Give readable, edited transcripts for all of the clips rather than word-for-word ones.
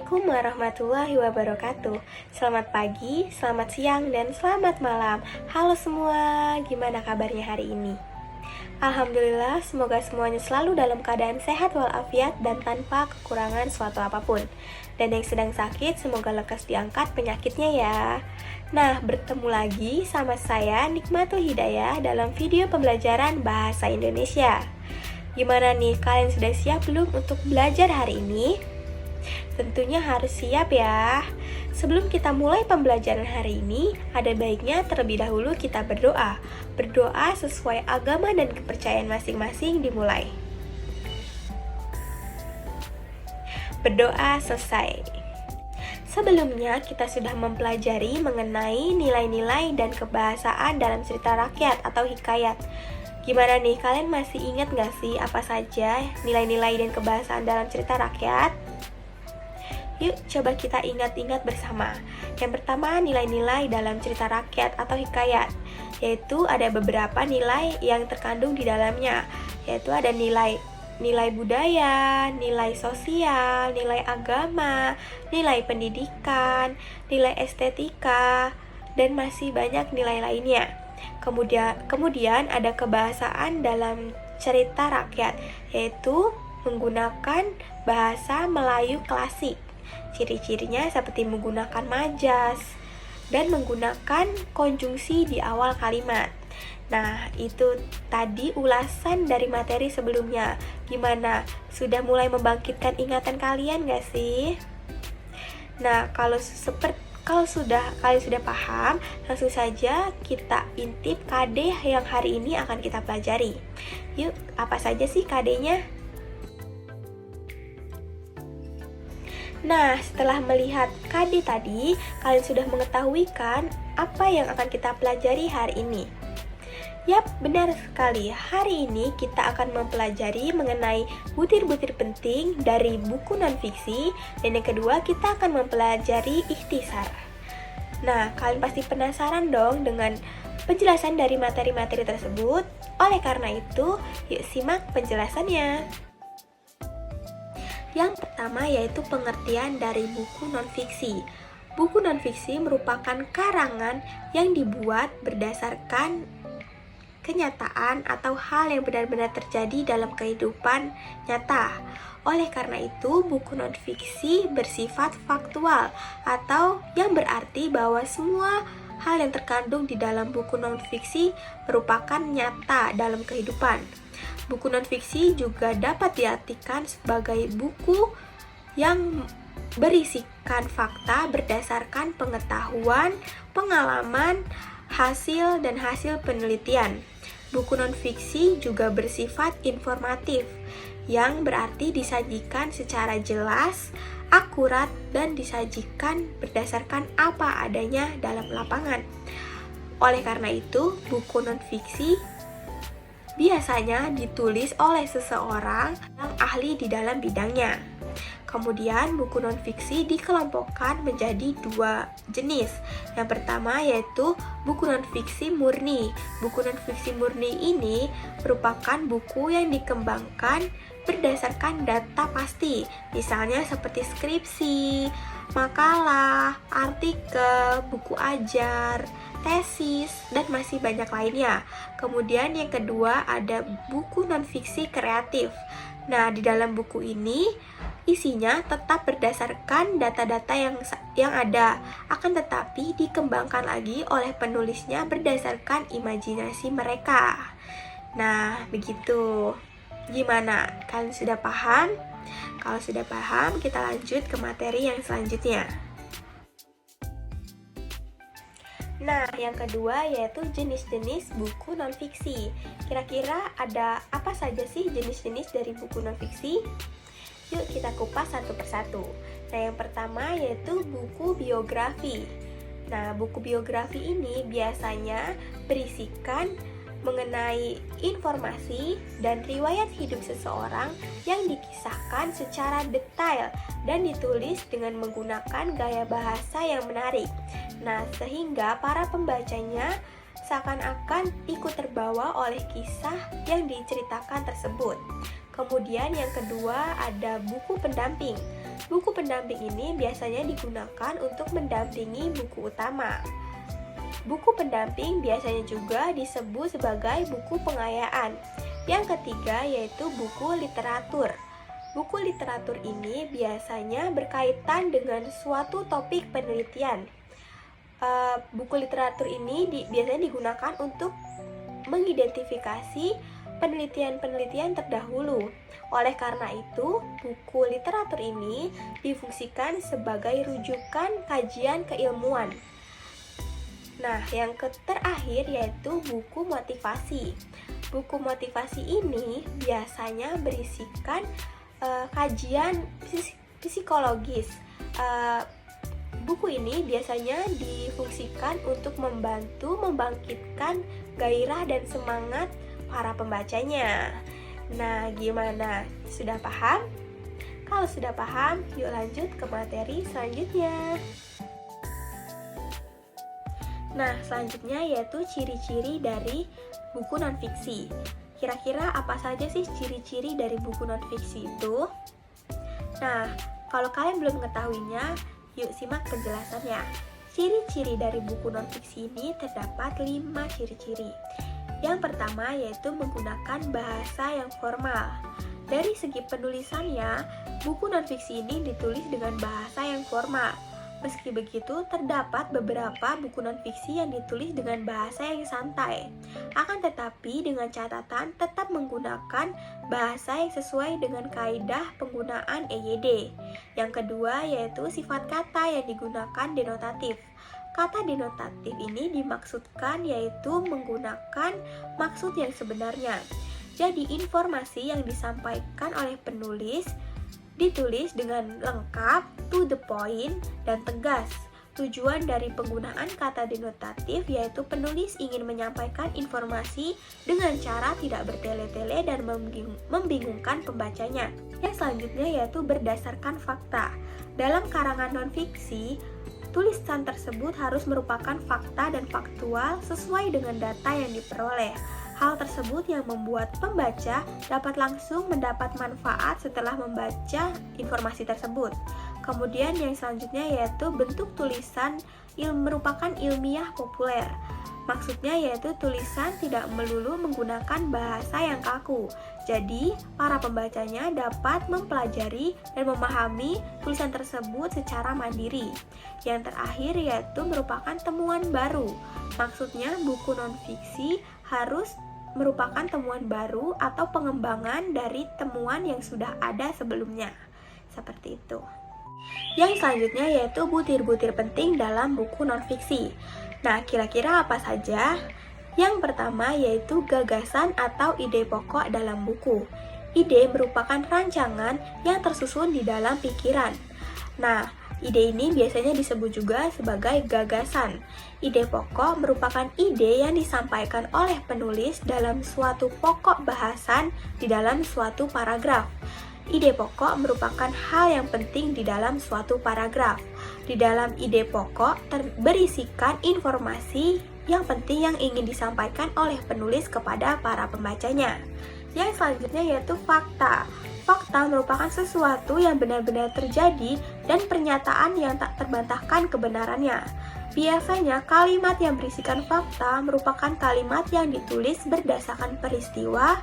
Assalamualaikum warahmatullahi wabarakatuh. Selamat pagi, selamat siang, dan selamat malam. Halo semua, gimana kabarnya hari ini? Alhamdulillah, semoga semuanya selalu dalam keadaan sehat walafiat dan tanpa kekurangan suatu apapun. Dan yang sedang sakit, semoga lekas diangkat penyakitnya ya. Nah, bertemu lagi sama saya Nikmatul Hidayah dalam video pembelajaran Bahasa Indonesia. Gimana nih, kalian sudah siap belum untuk belajar hari ini? Tentunya harus siap ya. Sebelum kita mulai pembelajaran hari ini, ada baiknya terlebih dahulu kita berdoa. Berdoa sesuai agama dan kepercayaan masing-masing dimulai. Berdoa selesai. Sebelumnya kita sudah mempelajari mengenai nilai-nilai dan kebahasaan dalam cerita rakyat atau hikayat. Gimana nih, kalian masih ingat gak sih apa saja nilai-nilai dan kebahasaan dalam cerita rakyat? Yuk coba kita ingat-ingat bersama. Yang pertama, nilai-nilai dalam cerita rakyat atau hikayat, yaitu ada beberapa nilai yang terkandung di dalamnya, yaitu ada nilai budaya, nilai sosial, nilai agama, nilai pendidikan, nilai estetika, dan masih banyak nilai lainnya. Kemudian ada kebahasaan dalam cerita rakyat, yaitu menggunakan bahasa Melayu klasik. Ciri-cirinya seperti menggunakan majas dan menggunakan konjungsi di awal kalimat. Nah, itu tadi ulasan dari materi sebelumnya. Gimana? Sudah mulai membangkitkan ingatan kalian gak sih? Nah, kalian sudah paham, langsung saja kita intip KD yang hari ini akan kita pelajari. Yuk, apa saja sih KD-nya? Nah, setelah melihat KD tadi, kalian sudah mengetahui kan apa yang akan kita pelajari hari ini? Yap, benar sekali. Hari ini kita akan mempelajari mengenai butir-butir penting dari buku non-fiksi, dan yang kedua kita akan mempelajari ikhtisar. Nah, kalian pasti penasaran dong dengan penjelasan dari materi-materi tersebut. Oleh karena itu, yuk simak penjelasannya. Yang pertama yaitu pengertian dari buku non-fiksi. Buku non-fiksi merupakan karangan yang dibuat berdasarkan kenyataan atau hal yang benar-benar terjadi dalam kehidupan nyata. Oleh karena itu, buku non-fiksi bersifat faktual atau yang berarti bahwa semua hal yang terkandung di dalam buku non-fiksi merupakan nyata dalam kehidupan. Buku non-fiksi juga dapat diartikan sebagai buku yang berisikan fakta berdasarkan pengetahuan, pengalaman, hasil penelitian. Buku non-fiksi juga bersifat informatif, yang berarti disajikan secara jelas, akurat, dan disajikan berdasarkan apa adanya dalam lapangan. Oleh karena itu, buku non-fiksi biasanya ditulis oleh seseorang yang ahli di dalam bidangnya. Kemudian buku non-fiksi dikelompokkan menjadi dua jenis. Yang pertama yaitu buku non-fiksi murni. Buku non-fiksi murni ini merupakan buku yang dikembangkan berdasarkan data pasti, misalnya seperti skripsi, makalah, artikel, buku ajar, tesis, dan masih banyak lainnya. Kemudian yang kedua ada buku non-fiksi kreatif. Nah, di dalam buku ini isinya tetap berdasarkan data-data yang ada, akan tetapi dikembangkan lagi oleh penulisnya berdasarkan imajinasi mereka. Nah, begitu. Gimana? Kalian sudah paham? Kalau sudah paham, kita lanjut ke materi yang selanjutnya. Nah, yang kedua yaitu jenis-jenis buku non-fiksi. Kira-kira ada apa saja sih jenis-jenis dari buku non-fiksi? Yuk kita kupas satu persatu. Nah, yang pertama yaitu buku biografi. Nah, buku biografi ini biasanya berisikan mengenai informasi dan riwayat hidup seseorang yang dikisahkan secara detail dan ditulis dengan menggunakan gaya bahasa yang menarik. Nah, sehingga para pembacanya seakan-akan ikut terbawa oleh kisah yang diceritakan tersebut. Kemudian yang kedua ada buku pendamping. Buku pendamping ini biasanya digunakan untuk mendampingi buku utama. Buku pendamping biasanya juga disebut sebagai buku pengayaan. Yang ketiga yaitu buku literatur. Buku literatur ini biasanya berkaitan dengan suatu topik penelitian. Buku literatur ini biasanya digunakan untuk mengidentifikasi penelitian-penelitian terdahulu. Oleh karena itu, buku literatur ini difungsikan sebagai rujukan kajian keilmuan. Nah, yang terakhir yaitu buku motivasi. Buku motivasi ini biasanya berisikan kajian psikologis. Buku ini biasanya difungsikan untuk membantu membangkitkan gairah dan semangat para pembacanya. Nah, gimana? Sudah paham? Kalau sudah paham, yuk lanjut ke materi selanjutnya. Nah, selanjutnya yaitu ciri-ciri dari buku nonfiksi. Kira-kira apa saja sih ciri-ciri dari buku nonfiksi itu? Nah, kalau kalian belum mengetahuinya, yuk simak penjelasannya. Ciri-ciri dari buku nonfiksi ini terdapat 5 ciri-ciri. Yang pertama yaitu menggunakan bahasa yang formal. Dari segi penulisannya, buku nonfiksi ini ditulis dengan bahasa yang formal. Meski begitu, terdapat beberapa buku nonfiksi yang ditulis dengan bahasa yang santai. Akan tetapi, dengan catatan tetap menggunakan bahasa yang sesuai dengan kaidah penggunaan EYD. Yang kedua yaitu sifat kata yang digunakan denotatif. Kata denotatif ini dimaksudkan yaitu menggunakan maksud yang sebenarnya. Jadi, informasi yang disampaikan oleh penulis ditulis dengan lengkap, to the point, dan tegas. Tujuan dari penggunaan kata denotatif yaitu penulis ingin menyampaikan informasi dengan cara tidak bertele-tele dan membingungkan pembacanya. Yang selanjutnya yaitu berdasarkan fakta. Dalam karangan nonfiksi, tulisan tersebut harus merupakan fakta dan faktual sesuai dengan data yang diperoleh. Hal tersebut yang membuat pembaca dapat langsung mendapat manfaat setelah membaca informasi tersebut. Kemudian yang selanjutnya yaitu bentuk tulisan merupakan ilmiah populer. Maksudnya yaitu tulisan tidak melulu menggunakan bahasa yang kaku. Jadi, para pembacanya dapat mempelajari dan memahami tulisan tersebut secara mandiri. Yang terakhir yaitu merupakan temuan baru. Maksudnya buku nonfiksi harus merupakan temuan baru atau pengembangan dari temuan yang sudah ada sebelumnya. Seperti itu. Yang selanjutnya yaitu butir-butir penting dalam buku nonfiksi. Nah, kira-kira apa saja? Yang pertama yaitu gagasan atau ide pokok dalam buku. Ide merupakan rancangan yang tersusun di dalam pikiran. Nah, ide ini biasanya disebut juga sebagai gagasan. Ide pokok merupakan ide yang disampaikan oleh penulis dalam suatu pokok bahasan di dalam suatu paragraf. Ide pokok merupakan hal yang penting di dalam suatu paragraf. Di dalam ide pokok berisikan informasi yang penting yang ingin disampaikan oleh penulis kepada para pembacanya. Yang selanjutnya yaitu fakta. Fakta merupakan sesuatu yang benar-benar terjadi dan pernyataan yang tak terbantahkan kebenarannya. Biasanya kalimat yang berisikan fakta merupakan kalimat yang ditulis berdasarkan peristiwa,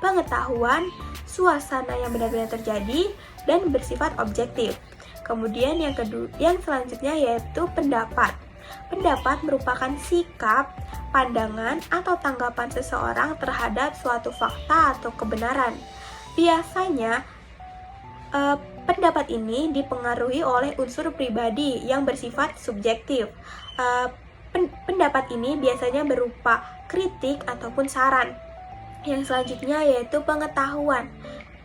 pengetahuan, suasana yang benar-benar terjadi, dan bersifat objektif. Kemudian yang selanjutnya yaitu pendapat. Pendapat merupakan sikap, pandangan, atau tanggapan seseorang terhadap suatu fakta atau kebenaran. Biasanya, pendapat ini dipengaruhi oleh unsur pribadi yang bersifat subjektif. Pendapat ini biasanya berupa kritik ataupun saran. Yang selanjutnya yaitu pengetahuan.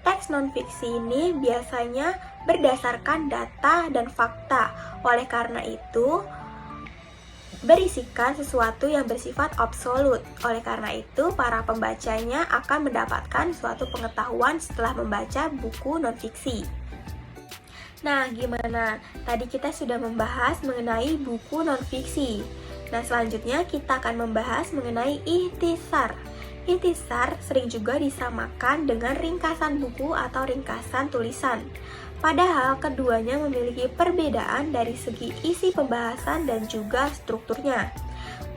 Teks nonfiksi ini biasanya berdasarkan data dan fakta. Oleh karena itu, berisikan sesuatu yang bersifat absolut. Oleh karena itu, para pembacanya akan mendapatkan suatu pengetahuan setelah membaca buku nonfiksi. Nah, gimana? Tadi kita sudah membahas mengenai buku nonfiksi. Nah, selanjutnya kita akan membahas mengenai ikhtisar. Ikhtisar sering juga disamakan dengan ringkasan buku atau ringkasan tulisan. Padahal keduanya memiliki perbedaan dari segi isi pembahasan dan juga strukturnya.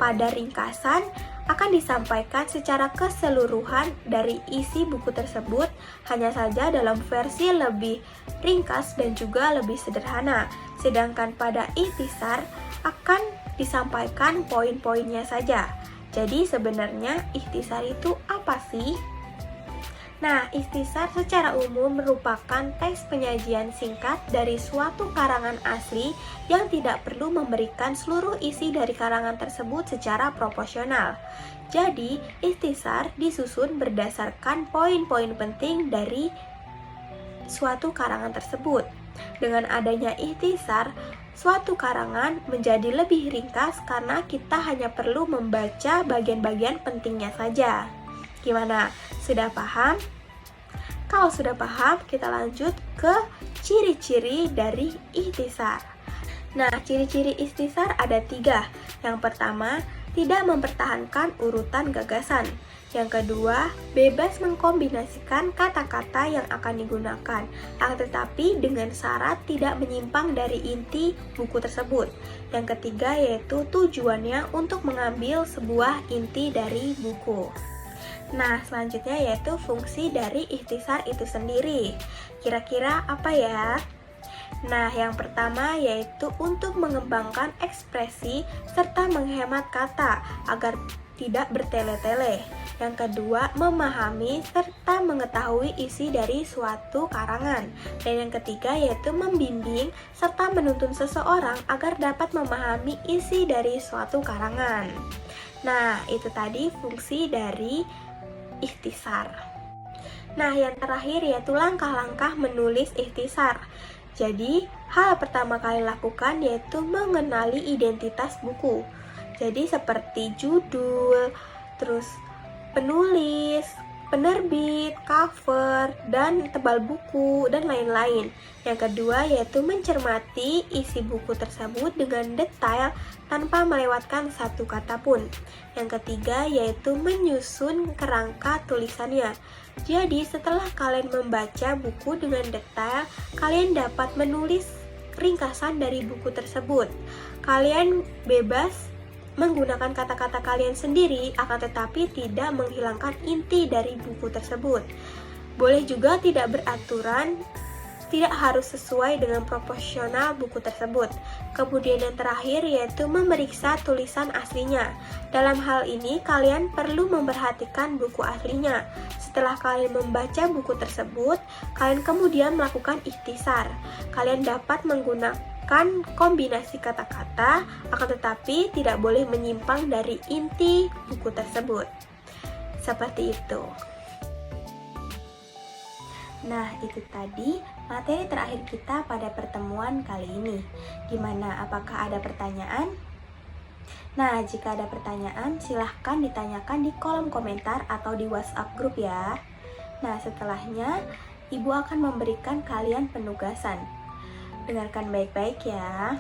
Pada ringkasan, akan disampaikan secara keseluruhan dari isi buku tersebut, hanya saja dalam versi lebih ringkas dan juga lebih sederhana. Sedangkan pada ikhtisar akan disampaikan poin-poinnya saja. Jadi sebenarnya ikhtisar itu apa sih? Nah, ikhtisar secara umum merupakan teks penyajian singkat dari suatu karangan asli yang tidak perlu memberikan seluruh isi dari karangan tersebut secara proporsional. Jadi, ikhtisar disusun berdasarkan poin-poin penting dari suatu karangan tersebut. Dengan adanya ikhtisar, suatu karangan menjadi lebih ringkas karena kita hanya perlu membaca bagian-bagian pentingnya saja. Gimana? Sudah paham? Kalau sudah paham, kita lanjut ke ciri-ciri dari ikhtisar. Nah, ciri-ciri ikhtisar ada 3. Yang pertama, tidak mempertahankan urutan gagasan. Yang kedua, bebas mengkombinasikan kata-kata yang akan digunakan, akan tetapi dengan syarat tidak menyimpang dari inti buku tersebut. Yang ketiga yaitu tujuannya untuk mengambil sebuah inti dari buku. Nah, selanjutnya yaitu fungsi dari ikhtisar itu sendiri. Kira-kira apa ya? Nah, yang pertama yaitu untuk mengembangkan ekspresi serta menghemat kata agar tidak bertele-tele. Yang kedua, memahami serta mengetahui isi dari suatu karangan. Dan yang ketiga yaitu membimbing serta menuntun seseorang agar dapat memahami isi dari suatu karangan. Nah, itu tadi fungsi dari ikhtisar. Nah, yang terakhir yaitu langkah-langkah menulis ikhtisar. Jadi, hal pertama kali lakukan yaitu mengenali identitas buku. Jadi, seperti judul, terus penulis, penerbit, cover, dan tebal buku, dan lain-lain. Yang kedua yaitu mencermati isi buku tersebut dengan detail tanpa melewatkan satu kata pun. Yang ketiga yaitu menyusun kerangka tulisannya. Jadi setelah kalian membaca buku dengan detail, kalian dapat menulis ringkasan dari buku tersebut. Kalian bebas menggunakan kata-kata kalian sendiri, akan tetapi tidak menghilangkan inti dari buku tersebut. Boleh juga tidak beraturan, tidak harus sesuai dengan proporsional buku tersebut. Kemudian yang terakhir yaitu memeriksa tulisan aslinya. Dalam hal ini kalian perlu memperhatikan buku aslinya. Setelah kalian membaca buku tersebut, kalian kemudian melakukan ikhtisar. Kalian dapat menggunakan kombinasi kata-kata, akan tetapi tidak boleh menyimpang dari inti buku tersebut. Seperti itu. Nah, itu tadi materi terakhir kita pada pertemuan kali ini. Gimana? Apakah ada pertanyaan? Nah, jika ada pertanyaan, silahkan ditanyakan di kolom komentar atau di WhatsApp grup ya. Nah, setelahnya, Ibu akan memberikan kalian penugasan. Dengarkan baik-baik ya.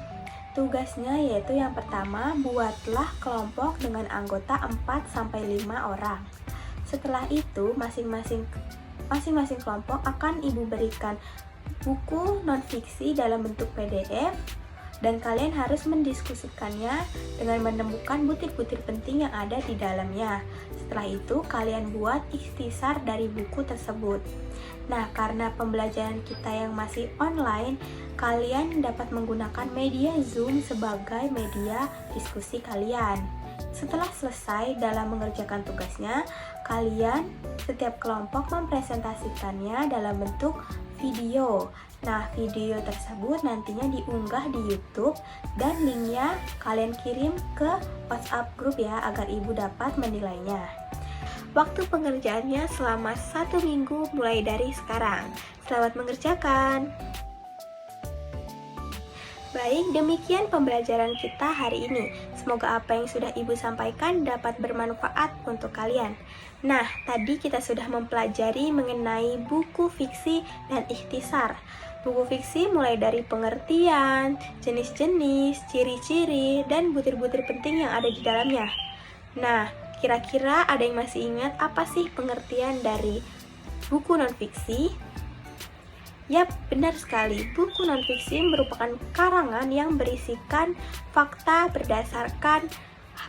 Tugasnya yaitu yang pertama, buatlah kelompok dengan anggota 4-5 orang. Setelah itu, masing-masing kelompok akan Ibu berikan buku non-fiksi dalam bentuk PDF dan kalian harus mendiskusikannya dengan menemukan butir-butir penting yang ada di dalamnya. Setelah itu, kalian buat ikhtisar dari buku tersebut. Nah, karena pembelajaran kita yang masih online, kalian dapat menggunakan media Zoom sebagai media diskusi kalian. Setelah selesai dalam mengerjakan tugasnya, kalian setiap kelompok mempresentasikannya dalam bentuk video. Nah, video tersebut nantinya diunggah di YouTube dan linknya kalian kirim ke WhatsApp grup ya agar Ibu dapat menilainya. Waktu pengerjaannya selama 1 minggu mulai dari sekarang. Selamat mengerjakan. Baik, demikian pembelajaran kita hari ini. Semoga apa yang sudah Ibu sampaikan dapat bermanfaat untuk kalian. Nah, tadi kita sudah mempelajari mengenai buku fiksi dan ikhtisar. Buku fiksi mulai dari pengertian, jenis-jenis, ciri-ciri, dan butir-butir penting yang ada di dalamnya. Nah, kira-kira ada yang masih ingat apa sih pengertian dari buku non-fiksi? Yap, benar sekali. Buku non-fiksi merupakan karangan yang berisikan fakta berdasarkan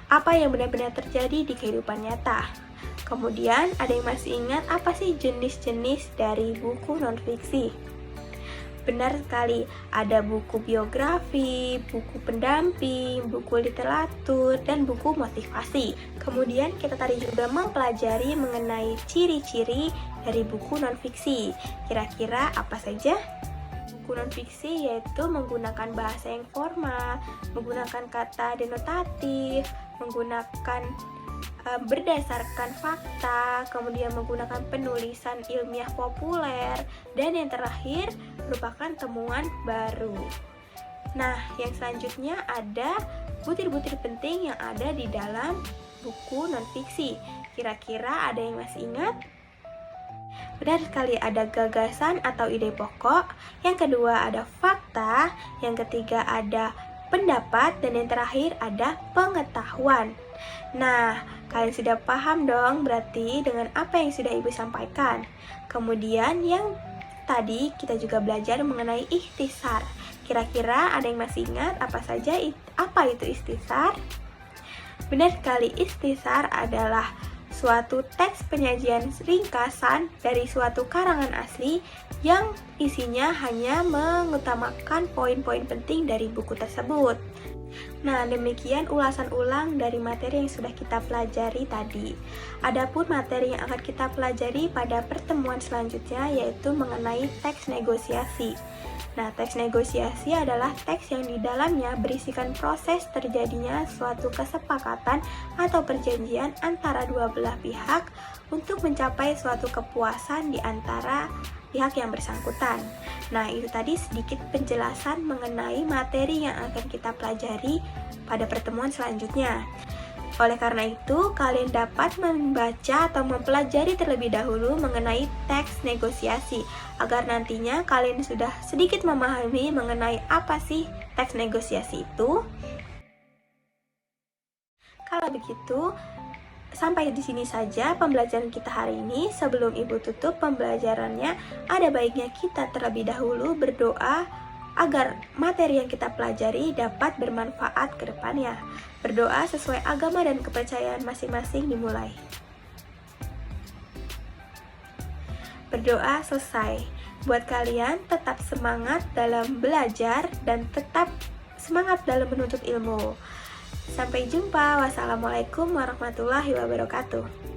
apa yang benar-benar terjadi di kehidupan nyata. Kemudian, ada yang masih ingat apa sih jenis-jenis dari buku non-fiksi? Benar sekali, ada buku biografi, buku pendamping, buku literatur, dan buku motivasi. Kemudian kita tadi juga mempelajari mengenai ciri-ciri dari buku non-fiksi. Kira-kira apa saja? Buku non-fiksi yaitu menggunakan bahasa yang formal, menggunakan kata denotatif, menggunakan berdasarkan fakta, kemudian menggunakan penulisan ilmiah populer, dan yang terakhir merupakan temuan baru. Nah, yang selanjutnya ada butir-butir penting yang ada di dalam buku non-fiksi. Kira-kira ada yang masih ingat? Benar sekali, ada gagasan atau ide pokok, yang kedua ada fakta, yang ketiga ada pendapat, dan yang terakhir ada pengetahuan. Nah, kalian sudah paham dong berarti dengan apa yang sudah Ibu sampaikan. Kemudian yang tadi kita juga belajar mengenai ikhtisar. Kira-kira ada yang masih ingat apa itu ikhtisar? Benar sekali, ikhtisar adalah suatu teks penyajian ringkasan dari suatu karangan asli yang isinya hanya mengutamakan poin-poin penting dari buku tersebut. Nah, demikian ulasan ulang dari materi yang sudah kita pelajari tadi. Adapun materi yang akan kita pelajari pada pertemuan selanjutnya yaitu mengenai teks negosiasi. Nah, teks negosiasi adalah teks yang di dalamnya berisikan proses terjadinya suatu kesepakatan atau perjanjian antara dua belah pihak untuk mencapai suatu kepuasan di antara pihak yang bersangkutan. Nah, itu tadi sedikit penjelasan mengenai materi yang akan kita pelajari pada pertemuan selanjutnya. Oleh karena itu, kalian dapat membaca atau mempelajari terlebih dahulu mengenai teks negosiasi, agar nantinya kalian sudah sedikit memahami mengenai apa sih teks negosiasi itu. Kalau begitu, sampai di sini saja pembelajaran kita hari ini. Sebelum Ibu tutup pembelajarannya, ada baiknya kita terlebih dahulu berdoa agar materi yang kita pelajari dapat bermanfaat ke depannya. Berdoa sesuai agama dan kepercayaan masing-masing dimulai. Berdoa selesai. Buat kalian tetap semangat dalam belajar dan tetap semangat dalam menuntut ilmu. Sampai jumpa. Wassalamualaikum warahmatullahi wabarakatuh.